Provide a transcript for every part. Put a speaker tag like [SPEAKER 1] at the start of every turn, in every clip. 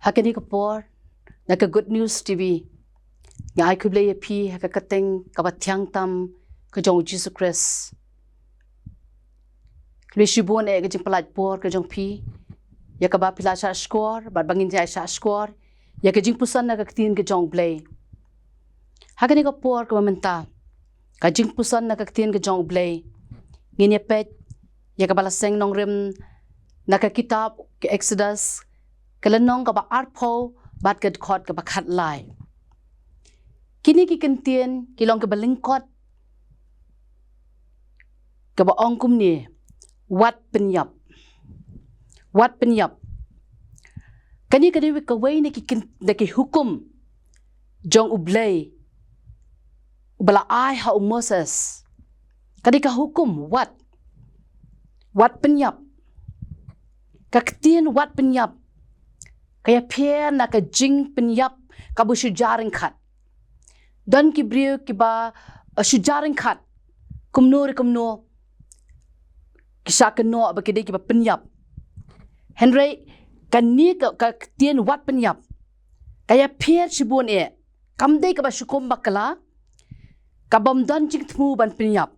[SPEAKER 1] Hakani kapor naka Good News TV nga ai kublay pi hakakateng kabatyang tam kajong Jesus Christ klishibon kajing palat por kajong pi ya kaba pila sa skor bad bangin jay sa skor ya kajing pusan nakaktin kajong blay hakani kapor kamamenta kajing pusan nakaktin kajong blay nginya pet ya kabalaseng nong rim nakakitab ke Exodus kalanong kaba arpo bat kad khot kaba khat lai kini ki kentien kilong kaba lingkot kaba ongkum ni wat penyap kani kadi wi kawai ni ki hukum jong ublay ubala ai ha Moses kadi ka hukum wat penyap kaktian wat penyap kaya pia na ka jing penyap kabu syujaring khat dan kibriu kiba syujaring khat kumno kisah keno abakide kiba penyap Henry kani ka tien wat penyap kaya pia sibun kamde kaba syukum bakala kabam dan jing tmu ban penyap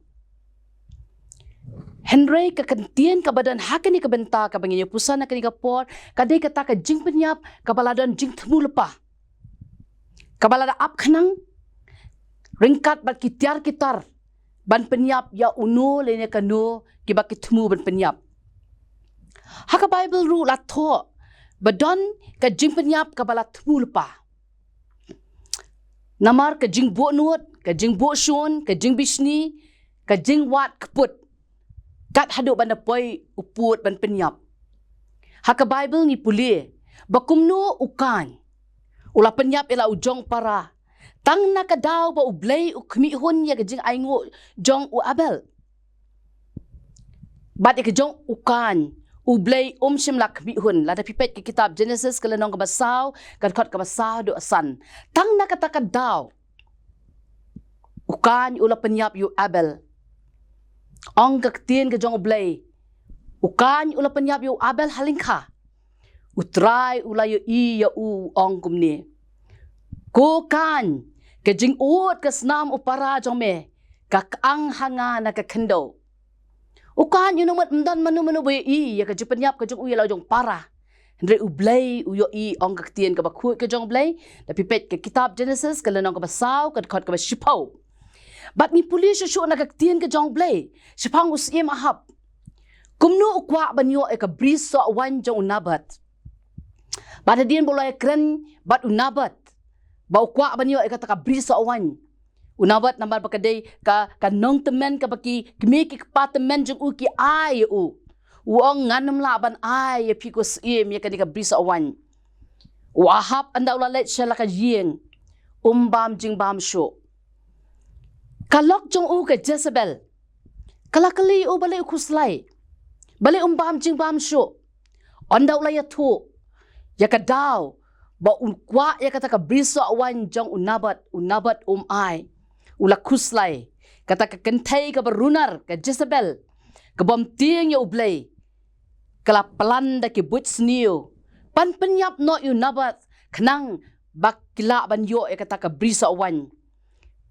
[SPEAKER 1] Henry kakantien kabadan hakani kabenta kabangin pusan nakani kapor kadai kata ka jing penyap kabaladan jing temu lepah kabalada ap khanang ringkat bat kitiar kitar ban penyap ya uno lene kano kiba kitemu ban penyap haka Bible ru la tho badon ka jing penyap kabala temu lepah namar ka jing bo nuot ka jing bo shon ka jing bisni ka jing wat keput kat haduk banda poi uput ban penyap haka Bible ni puli bakumno ukan ula penyap ila ujong para tang nakadaw ba ublay ukmi hun ya gajing aingo jong u abel bat ya jong ukan ublay simlak mi hun lada pipet ki kitab Genesis kalanong kabasaw kadkot kabasaw do asan tang nakatakadaw ukan ula penyap yu abel ong kaktien ke jong ublay ukan ula penyap yu abel halingka utrai ula yu i ya u ong kumni ko kan ke jing ut ke snam upara jong me ka ang hanga na ka kendo ukan yu namat mdan manu boy i ya ke penyap ke jong u ya jong para Andre ublay uyo i ong kaktien ka bakhu ke jong ublay da pipet ke kitab Genesis kalanong ka basaw kad khot ka basipau bat ni pulis syu nakaktien ke jong blay sipang usim ahap kumno ukwa banyo ka briso wan jong unabat bat hadien bolay kren bat unabat ba ukwa banyo ka taka briso wan unabat nambar pakadai ka nong temen ka baki kmiki patemen jong uki ay uong nganam laban ay pikus im ya ka briso wan wahap anda ulalet shala ka yeng jing bam syo kalok jong u ke Jezebel kalakali u balay ukuslay balay jing bam syo ondaw la yatu ya kadaw ba unkwa ya kata ka briso awan jong unabat ay ula kuslay kata ka kentay ka barunar ka Jezebel ka bomtieng ya ublay kala pelanda ki buts niyo pan penyap no yu nabat kenang bakila ban yo ya kata ka briso awan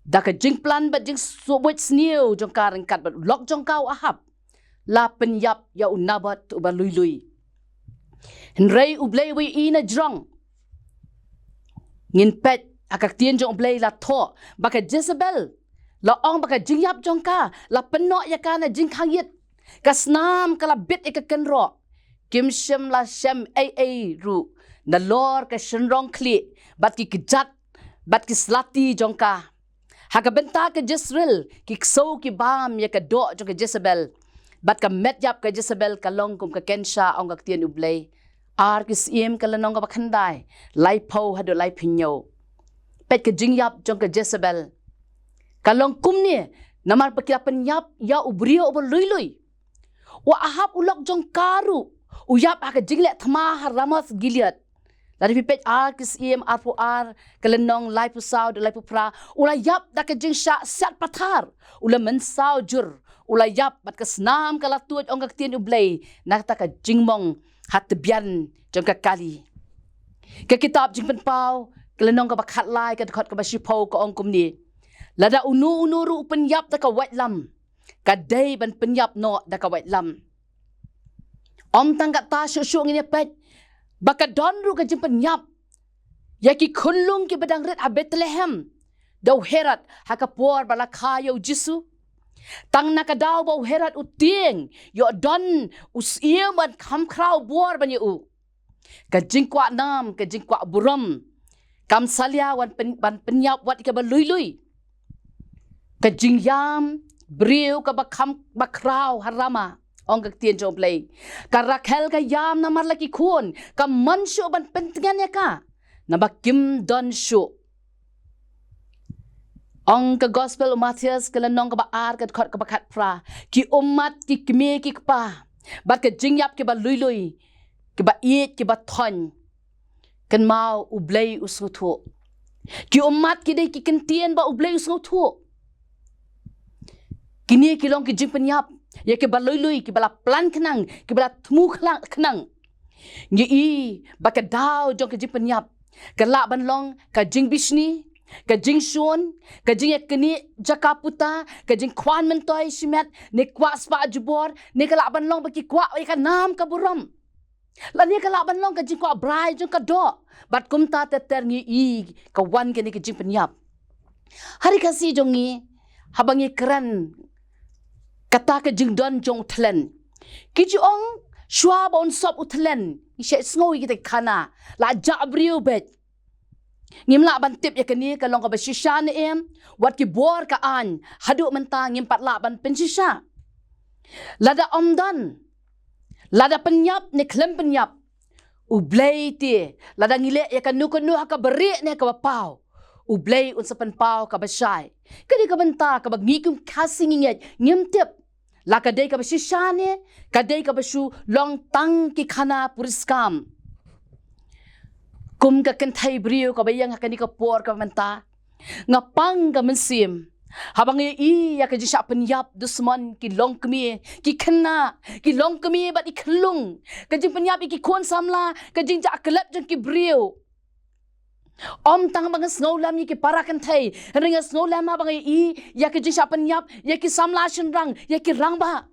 [SPEAKER 1] daka jing plan bat jing sobot sniu jong kareng kat bat lok jong kau ahap la penyap ya unabat tu balui henrei ublay wi ina jrong ngin pet akak tien jong ublay la tho baka Jezebel la ong baka jing yap jong ka la penno ya kana jing khangit kasnam kala bit ikakenro kim shem la shem ai ru na lor ka shenrong kli bat ki kijat bat ki slati jong ka haka benta ke Jezreel ki kso ki bam ya ka do jong ke Jezebel bat ka met yap ke Jezebel ka long kum ka kensha ong ka tien ublay ar ki sim ka lanong ka bakhandai lai pho hado lai pinyo pet ke jing yap jong ke Jezebel ka long kum ni namar pakila penyap ya ubrio ubol lui wa ahap ulok jong karu uyap haka jingle thma haramas Gilead dari pipet ar kis ar pu ar kalenong lai pu saw de lai pu pra ula yap da ka jing sha sat pathar ula men saw jur ula yap bat ka snam kala tuaj ong ka tien ublay nakta ka jingmong hat bian jong ka kali Ke kitab jing pen pau kelenong ka bakhat lai ka khot ka basipo ka ong kum ni. Lada unu ru penyap da ka wait lam. Ka dei ban penyap no da ka wait lam. Om tangkat ta syuk ngini pet. Baka don ru ka jing penyap. Yaki kunlung ki badang ret a Bethlehem. Dau herat haka puar bala kayo Jisu. Tang nakadaw bau herat utieng. Yo don usia man kam krau buar banyi u. Ka jingkwa nam, ka jingkwa buram. Kam salia wan penyap wat ka balui-lui. Ka jingyam, beriu ka bakam bakrau harama. Ong ka tien jom play. Ka Rakhel ka yam na marlaki kun. Ka mansyo ban pentingan ya ka. Na bakim don syu. Ong ka gospel Matthias ka lanong ka baar ka khot ka bakat pra. Ki umat ki kme ki pa. Bat ka jingyap ki ba lui-lui. Ki ba iit ki ba ton. Kan mau ublay usutu. Ki umat ki day ki kentien ba ublay usutu. Kini ki long ki jing penyap. Ya ki ba lui-lui ki bala plan kenang. Ki bala temu kenang. Nyi i ba ka daw jong ki jing penyap. Ka lak ban long ka jing bisni. Ka jing shun, ka jing yakni jakaputa, ka jing kwan mentoy shimet, ni kwa spa jubor, ni ka laban long baki kwa ka nam ka buram. La ni ka laban long ka jing kwa brai jung ka do. Bat kumta teter ngi i ka wan ka ni ka jing penyap. Hari kasi jong ngi habang i keren kata ka jing don jong tlen. Ki ong shwa bon sop utlen, i she sngoy kita kana, la jabriu bet. Ngimla ban tip ya kani ka long ka basisya ni em wat ki bor ka an hadu mentang ngim patla ban pensisya lada omdan lada penyap ni klem penyap ublay ti lada ngile ya kan nu ka beri ni ka bapau ublay un sa penpau ka basay kadi ka banta ka bagnikum kasing inget ngim tip la ka day ka basisya ni ka day ka basu long tang ki khana puriskam kum ka kentay brio ka bayang ka ni ka por ka menta ngapang ka mensim habang i ya ka jisha penyap dusman ki long kemi ki kena ki long kemi bat iklung ka jing penyap ki kon samla ka jing ja kelap jeng ki brio om tang bang sngolam ki para kentay ringa sngolam bang i ya ka jisha penyap ya ki samla shenrang ya ki rangba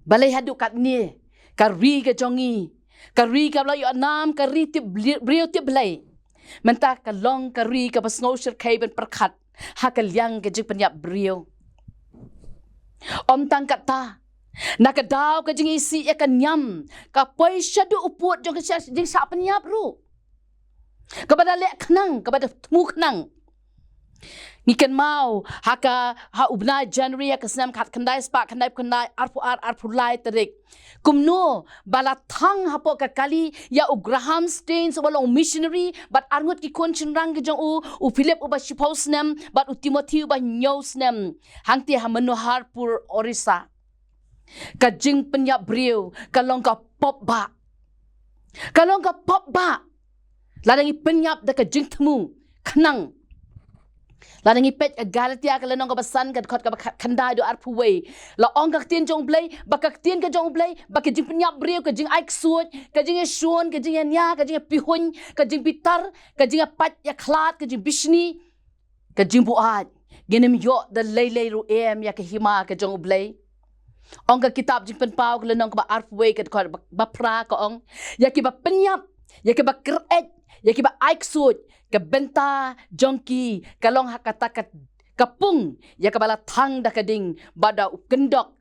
[SPEAKER 1] balai hadu kat ni ka ri ka jongi kari ka bla yo nam kari tip brio tip blai menta ka long kari ka basngo shir kai ben perkhat ha ka liang ka jing penyap brio om tang kata nak daw ka jing isi ya ka nyam ka poi shadu uput jong ka jing sa penyap ru ka bada lek khnang ka bada tmu khnang ngiken mau haka ha ubna January ka snam khat khandai spa khandai arpu lai tarik kumno bala thang hapo ka kali ya Graham Stains walong missionary but arngut ki kon chinrang ki jong u Philip u ba shipos nem but u Timothy ba nyos nem hangti ha Manoharpur Orissa ka jing penyap brio ka long ka pop ba ladangi penyap da ka jing temu khnang ladangi pet Galatia ka lanong ka basan ka khot ka khandai do arpu we la ong ka tien jong blai bakak tien ka jong blai bakak jing penyap brio ka jing aik suot ka jing shon ka jing nya ka jing pihun ka jing bitar ka jing pat ya khlat ka jing bisni ka jing buat genem yo da lei ru em ya ka hima ka jong blai ong ka kitab jing pen pau ka lanong ka arpu we ka khot ba pra ka ong ya ki ba penyap ya ki ba kret ya ki ba aik suot ka benta jongki kalong hakata kapung ya kabala thang da kading bada ukendok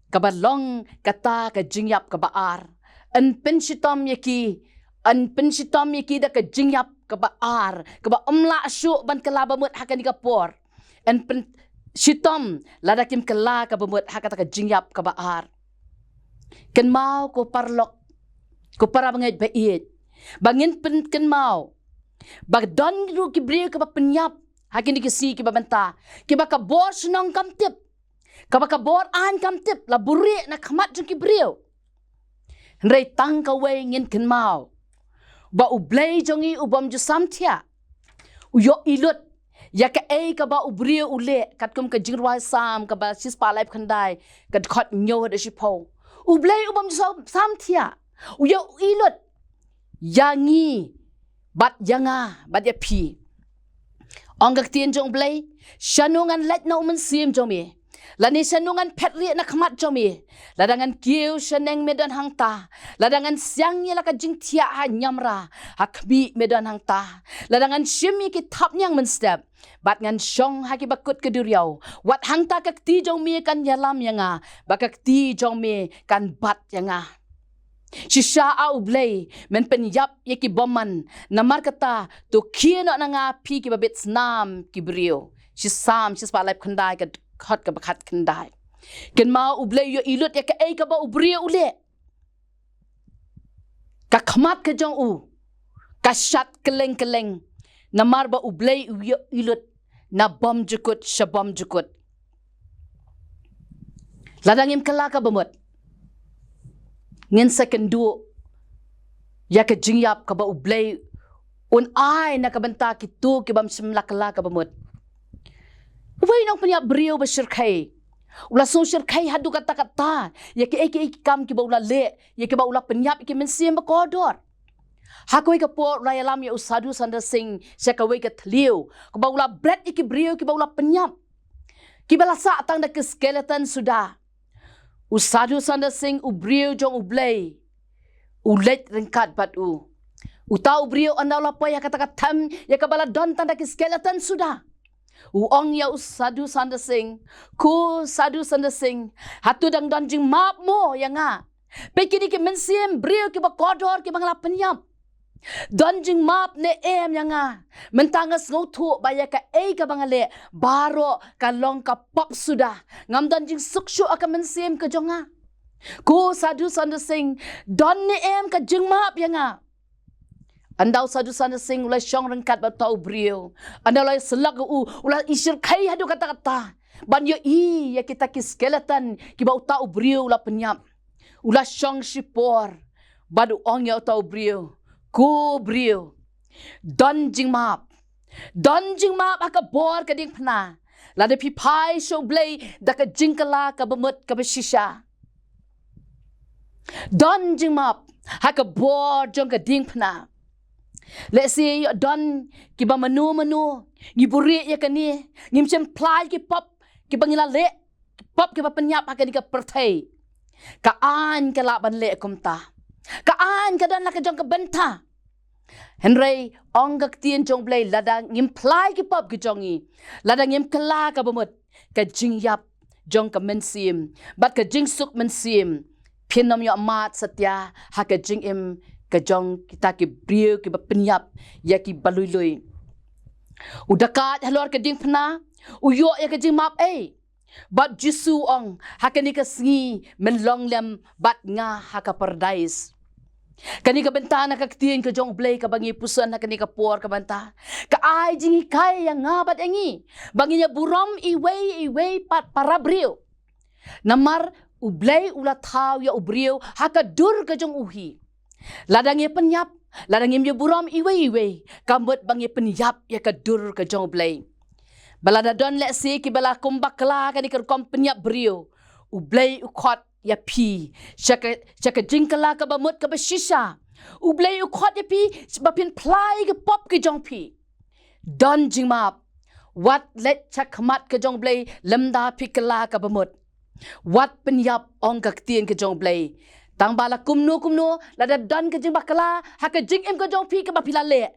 [SPEAKER 1] kabalong kata ka jingyap ka baar an pensitom yaki da ka jingyap ka baar ka ba umla syu ban kalaba mut hakani ka por an pen sitom ladakim kala ka bamut hakata ka jingyap ka baar ken mau ko parlok ko para bangit bait bangin pen ken mau bagdon ru ki brio ka penyap hakin di kisi ki babanta ki ba ka bor senong kam tip ka ba ka bor an kam tip la buri na khamat jung ki brio rei tang ka we ngin ken mau ba u blai jongi u bom ju samthia u yo ilut ya ka e ka ba u brio u le kat kum ka jingwa sam ka ba sis pa life khandai ka khot nyo de shi po u blai u bom ju samthia u yo ilut yangi bat yanga bat ya pi ong gak tien jong blai shanungan let na umen sim jomi lani shanungan petri na khamat jomi ladangan kiu shaneng medan hangta ladangan siang ya laka jing tia ha nyamra hakbi medan hangta ladangan shimi ki thap nyang men step bat ngan shong ha ki bakut keduriau wat hangta kak ti jong mi kan yalam yanga bakak ti jong mi kan bat yanga Shisha au blay men pen yap ye ki boman namar kata to kieno na nga pi ki babit snam ki brio shisam shispa lep khandai ka khat ka bakhat khandai ken ma u blay yo ilut ye ka ei ka ba u brio ule ka khmat ka jong u ka shat keleng namar ba u blay yo ilut na bom jukut shabom jukut ladangim kala ka bamot ngin second du ya ka jingyap ka ba ublay un ay nakabanta ki tu ki bam simlakla ka bamut uway nang panya brio ba shirkay ula so shirkay hadu kata ya ki eki kam ki ba ula le ya ki ba ula penyap ki mensim ba kodor hakoy ka po rayalam ya usadu sanda sing sakaway ka tliu ka ba ula bread ki brio ki ba ula penyap ki balasa tang da ki skeleton sudah Usadu sanda sing ubrio jong ublay ulet ringkat bat utau ubrio anda lapa ya kata katam ya kabala don tanda ki skeleton sudah uong ya usadu sanda sing ku sadu sanda sing hatu dang don jing map mo ya nga pekini ki mensim brio ki ba kodor ki bangla penyap don jing map ne em ya nga mentangas ngotu baya ka ka bangale baro ka long ka pop sudah ngam don jing sukshu aka mensim ka jonga ku sadu sanda sing don ne em ka jing map ya nga andau sadu sanda sing ulai syong rengkat ba tau brio andau lai selak ulai isir kai hadu kata ban yo ya kita ki skeleton ki ba tau brio ula penyap ula syong sipor badu ong ya tau brio ku brio don jing map aka bor ka ding phna la de pi pai show blay da ka jingkala ka bamut ka bashisha don jing map aka bor jong ka ding phna let's say don ki ba manu ni buri ya ka ni ngim chem plai ki pop ki bangila le pop ki ba penyap aka ni ka perthai ka an ka la ban le kumta Kaan kadan la kajong kabenta. Henry ong gaktian jong blay ladang imply ki pop ki jongi. Ladang im kala ka bumut ka jing yap jong ka mensim. Bat ka jing suk mensim. Pinom yo amat satya ha ka jing im ka jong kita ki brio ki penyap ya ki balului. Udakat halor ka jing pena. Uyo ya ka jing map Bat jisu ong hakani ka singi menlong lem bat nga haka paradise. Kani ka bentana ka ktien ka jong blay ka bangi pusan hakani ka por ka banta. Ka ay jingi kay yang nga bat engi. Bangi niya burom iway pat parabriyo. Namar ublay ula thaw ya ubriyo haka dur ka jong uhi. Ladang ya penyap, ladang ya burom iway kambut bangi penyap ya ka dur ka jong blay. Balada don let si ki bala kumbakla kani ker kom penyap brio ublay ukot ya pi chaka jingkala ka bamut ka bashisha ublay ukot ya pi bapin plai ka pop ki jong pi don jingmap wat let chakmat ka jong blay lemda pi kala ka bamut wat penyap ong ka ktien ka jong blay tang bala kumno lada don ka jing bakala ha ka jing em ka jong pi ka bapila le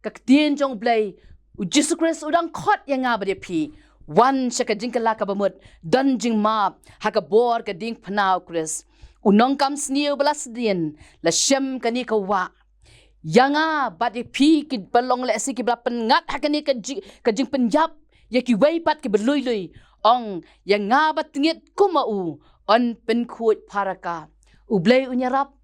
[SPEAKER 1] ka ktien jong blay Jesus Christ udang kot yang nga bade pi wan shaka jingkala ka bamut dan jing map haka bor ka ding panaw Christ unong kam sniu balas din la shem kani ka wa yanga bade pi ki balong le si ki bla pengat haka ni ka jing penyap ya ki wei pat ki belui ong yang nga bat ngit kumau on pen khut paraka ublay unyarap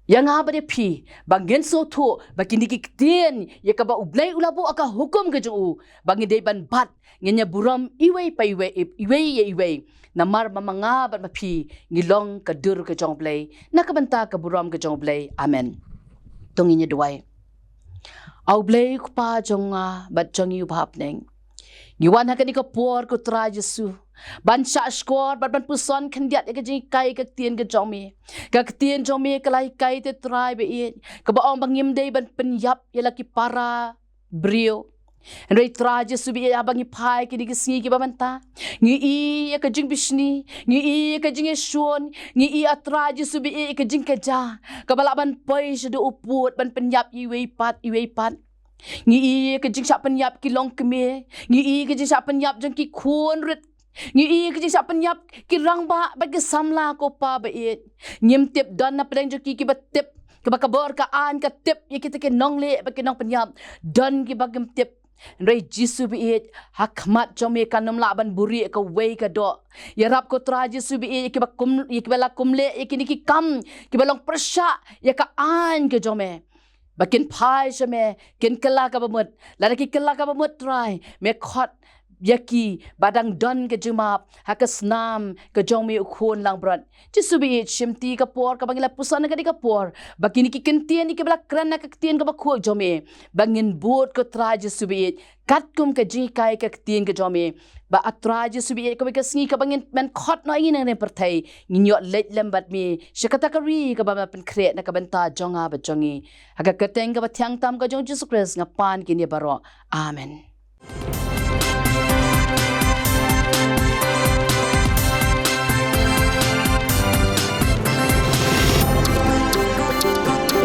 [SPEAKER 1] yang apa dia pi bangin so tu bagi ni kitien ya ka ba ublay ulabu aka hukum ke ju bagi dei ban bat ngenya buram iwei pa iwei namar mamanga bat mapi ngilong ka dur ke jong blay nakabanta ka buram ke jong blay amen tunginya duai au blay ku pa jonga bat jongi ubhap neng Giwan hakan ika por ko tra Yesu. Ban sya skor ban puson kandiat ka jing kai ka tien ka jomi. Ka tien jomi ka lai kai te trai be it. Ka baong bangim dei ban penyap yala ki para brio. Andai tra Yesu bi abang ipai ki digisngi ki bamanta. Ngi I ka jing bisni, ngi I ka jing esuon, ngi I atra Yesu bi ka jing ka ja. Ka balaban poi sedu uput ban penyap iwe pat. Ngi I ka jing syak penyap ki long keme, ngi I ka jing syak penyap jang ki kuon rit. Ngi I ka jing syak penyap ki rang ba bagi samla ko pa ba it. Nyem tip dan na pedang jang ki batip. Ka bakabor ka an ka tip ya kita ke nong le bagi nong penyap. Dan ki bagim tip. Rai Jisu biit hakmat jome kanum laban buri ka wei ka do ya rap ko tra Jisu biit ki bakum ki bala kumle ki ni ki kam ki balong persya ya ka an ke jome bakin pai jome kin kala ka bamut la ki kala ka bamut try me khot yaki badang don ke jumap hakas nam ke jome ukhon lang brat Jisu biit shimti ka por ka bangila pusan ka di ka por bakini ki kentien ki bala kran ka ktien ka bakhu jome bangin bot ko tra Jisu biit kat kum ka ji kai ka ktien ka jome ba atra Jisu biit ka singi ka bangin man khot no yin ne perthai nginyo let lembat mi shakata ka ri ka ba pen kre na ka banta jonga ba jongi aga kateng ka ba thyang tam ka jong Jisu Christ nga pan ki ni baro amen.